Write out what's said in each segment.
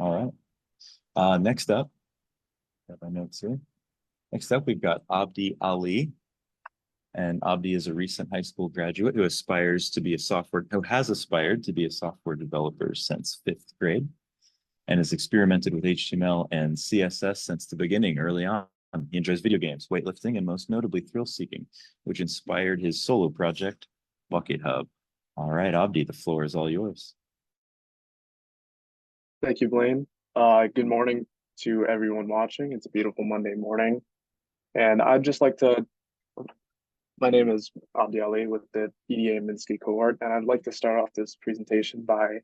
All right. Next up, got my notes here. Next up, we've got Abdi Ali. And Abdi is a recent high school graduate who has aspired to be a software developer since fifth grade and has experimented with HTML and CSS since the beginning, early on. He enjoys video games, weightlifting, and most notably thrill seeking, which inspired his solo project, BucketHub. All right, Abdi, the floor is all yours. Thank you, Blaine. Good morning to everyone watching. It's a beautiful Monday morning. And I'd just like to, my name is Abdi Ali with the EDA Minsky Cohort, and I'd like to start off this presentation by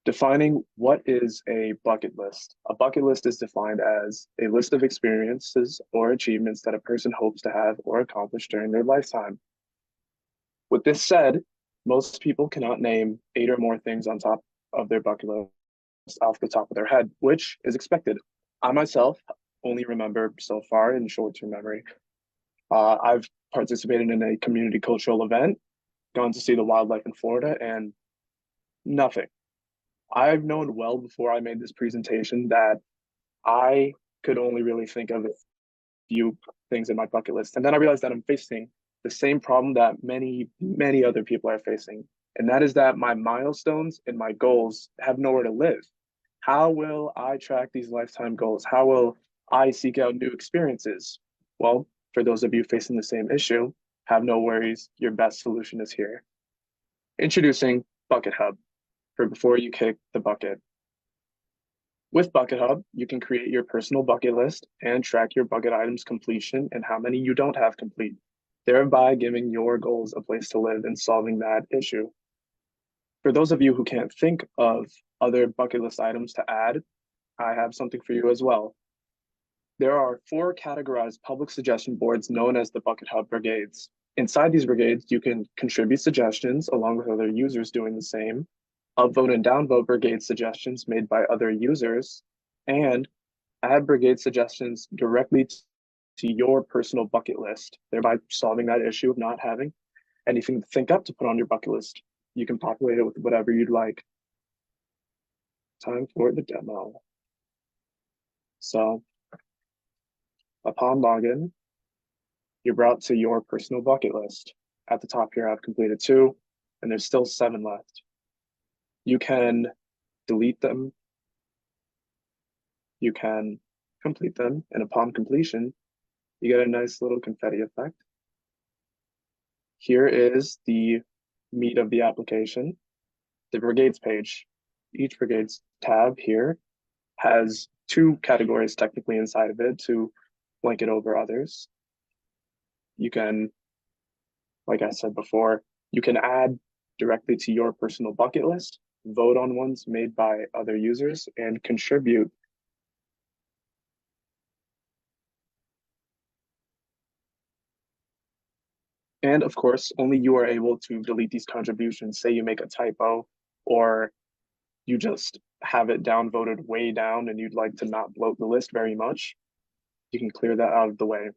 defining what is a bucket list. A bucket list is defined as a list of experiences or achievements that a person hopes to have or accomplish during their lifetime. With this said, most people cannot name 8 or more things on top of their bucket list off the top of their head, which is expected. I myself only remember so far in short-term memory. I've participated in a community cultural event, gone to see the wildlife in Florida, and nothing. I've known well before I made this presentation that I could only really think of a few things in my bucket list. And then I realized that I'm facing the same problem that many other people are facing. And that is that my milestones and my goals have nowhere to live. How will I track these lifetime goals? How will I seek out new experiences? Well, for those of you facing the same issue, have no worries. Your best solution is here. Introducing BucketHub for before you kick the bucket. With BucketHub, you can create your personal bucket list and track your bucket items completion and how many you don't have complete, thereby giving your goals a place to live and solving that issue. For those of you who can't think of other bucket list items to add, I have something for you as well. There are 4 categorized public suggestion boards known as the BucketHub brigades. Inside these brigades, you can contribute suggestions along with other users doing the same, upvote and downvote brigade suggestions made by other users, and add brigade suggestions directly to your personal bucket list, thereby solving that issue of not having anything to think up to put on your bucket list. You can populate it with whatever you'd like. Time for the demo. So upon login, you're brought to your personal bucket list. At the top here, I've completed 2, and there's still 7 left. You can delete them. You can complete them, and upon completion, you get a nice little confetti effect. Here is the meat of the application, the brigades page. Each brigades tab here has 2 categories technically inside of it to blanket over others. You can, like I said before, you can add directly to your personal bucket list, vote on ones made by other users, and contribute. And of course, only you are able to delete these contributions. Say you make a typo or you just have it downvoted way down and you'd like to not bloat the list very much, you can clear that out of the way.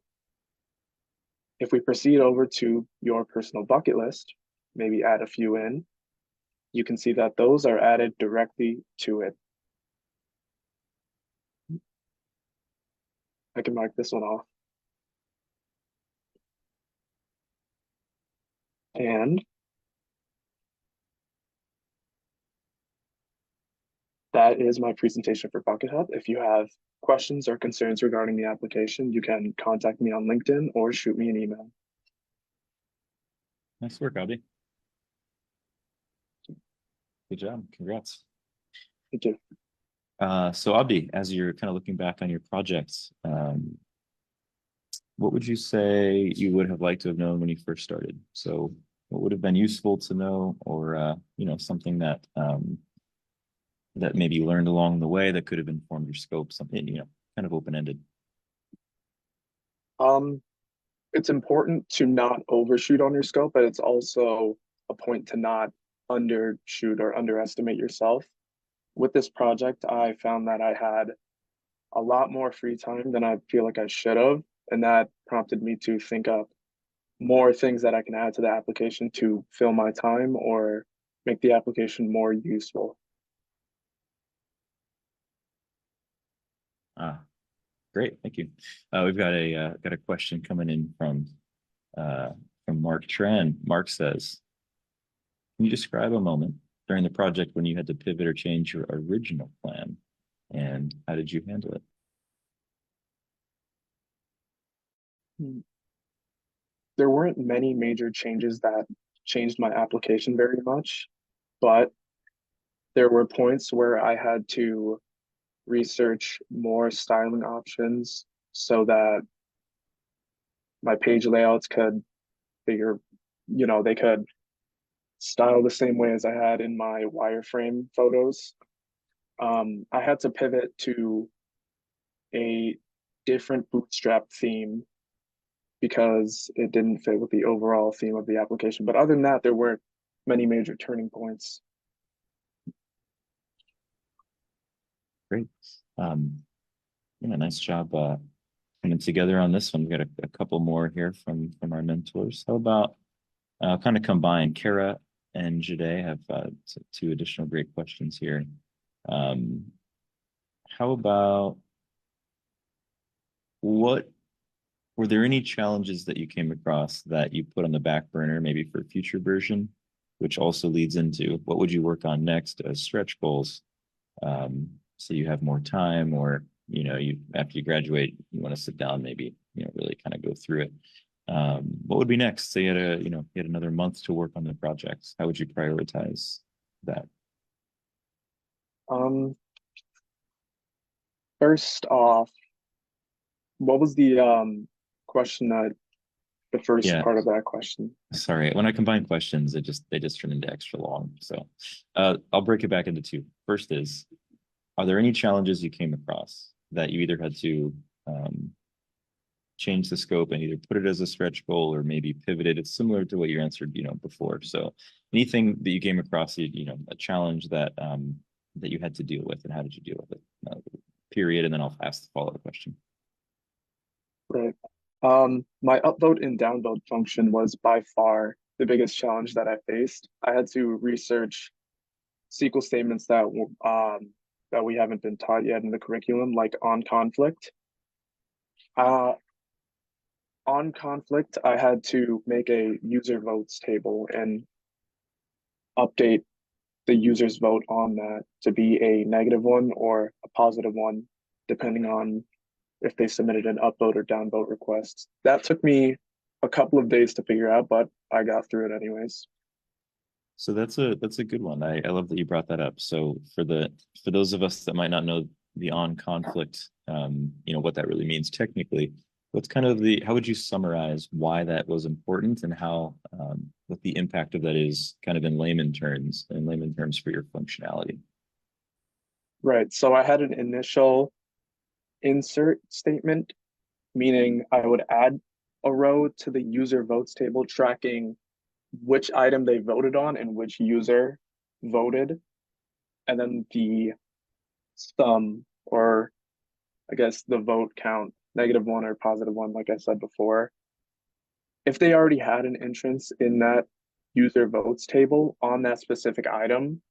If we proceed over to your personal bucket list, maybe add a few in, you can see that those are added directly to it. I can mark this one off. And that is my presentation for BucketHub. If you have questions or concerns regarding the application, you can contact me on LinkedIn or shoot me an email. Nice work, Abdi. Good job. Congrats. Thank you. So Abdi, as you're kind of looking back on your projects, what would you say you would have liked to have known when you first started? So what would have been useful to know, or something that that maybe you learned along the way that could have informed your scope, something, kind of open-ended? It's important to not overshoot on your scope, but it's also a point to not undershoot or underestimate yourself. With this project, I found that I had a lot more free time than I feel like I should have, and that prompted me to think up more things that I can add to the application to fill my time or make the application more useful. Ah, great, thank you. We've got a question coming in from Mark Tran. Mark says, can you describe a moment during the project when you had to pivot or change your original plan, and how did you handle it? There weren't many major changes that changed my application very much, but there were points where I had to research more styling options so that my page layouts could figure, they could style the same way as I had in my wireframe photos. I had to pivot to a different bootstrap theme because it didn't fit with the overall theme of the application. But other than that, there weren't many major turning points. Great. Yeah, nice job coming together on this one. We got a couple more here from our mentors. How about kind of combine? Kara and Jade have two additional great questions here. How about, what were there any challenges that you came across that you put on the back burner, maybe for a future version, which also leads into what would you work on next as stretch goals? So you have more time, or you after you graduate, you want to sit down, maybe really kind of go through it. What would be next? Say you had another month to work on the projects. How would you prioritize that? Um, First off, what was the question that the first Yeah, part of that question? sorry. When I combine questions, they just turn into extra long. So I'll break it back into two. First is, are there any challenges you came across that you either had to change the scope and either put it as a stretch goal or maybe pivot it? It's similar to what you answered, before. So anything that you came across, a challenge that that you had to deal with, and how did you deal with it? Period. And then I'll ask the follow-up question. Right. My upvote and downvote function was by far the biggest challenge that I faced. I had to research SQL statements that we haven't been taught yet in the curriculum, like on conflict. Uh, on conflict, I had to make a user votes table and update the user's vote on that to be a negative one or a positive one, depending on if they submitted an upvote or downvote request. That took me a couple of days to figure out, but I got through it anyways. So that's a good one. I love that you brought that up. So for those of us that might not know the on conflict, what that really means technically, what's kind of how would you summarize why that was important, and how what the impact of that is kind of in layman terms for your functionality? Right. So I had an initial insert statement, meaning I would add a row to the user votes table tracking which item they voted on and which user voted. And then the sum, or I guess the vote count, negative one or positive one, like I said before. If they already had an entrance in that user votes table on that specific item,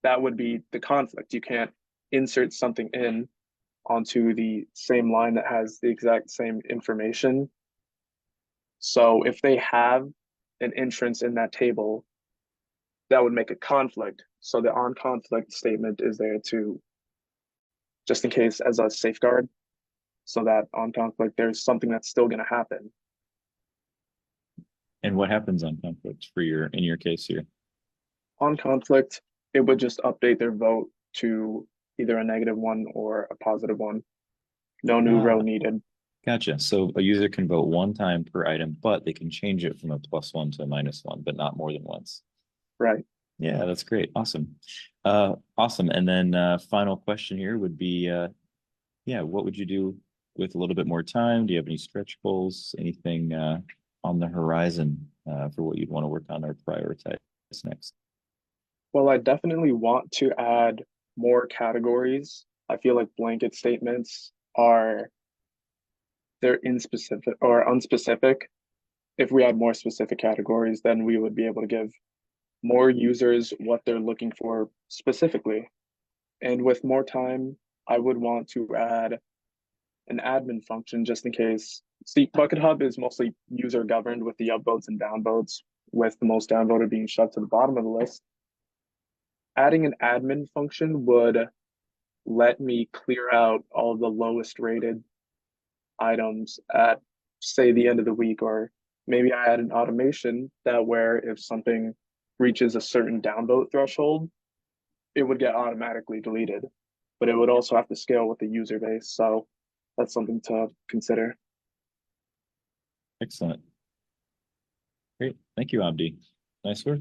that would be the conflict. You can't insert something in onto the same line that has the exact same information. So if they have an entrance in that table, that would make a conflict. So the on conflict statement is there to, just in case, as a safeguard, so that on conflict there's something that's still going to happen. And what happens on conflict in your case here? On conflict, it would just update their vote to either a negative one or a positive one. No new row Ah, needed. gotcha. So a user can vote one time per item, but they can change it from a +1 to a -1, but not more than once. Right. Yeah, that's great. Awesome. Awesome. And then final question here would be, yeah, what would you do with a little bit more time? Do you have any stretch goals? Anything on the horizon for what you'd want to work on or prioritize next? Well, I definitely want to add more categories. I feel like blanket statements are, they're inspecific or unspecific. If we had more specific categories, then we would be able to give more users what they're looking for specifically. And with more time, I would want to add an admin function just in case. See, BucketHub is mostly user governed with the upvotes and downvotes, with the most downvoted being shoved to the bottom of the list. Adding an admin function would let me clear out all the lowest rated items at, say, the end of the week, or maybe I add an automation that where if something reaches a certain downvote threshold, it would get automatically deleted, but it would also have to scale with the user base. So that's something to consider. Excellent. Great. Thank you, Abdi. Nice work.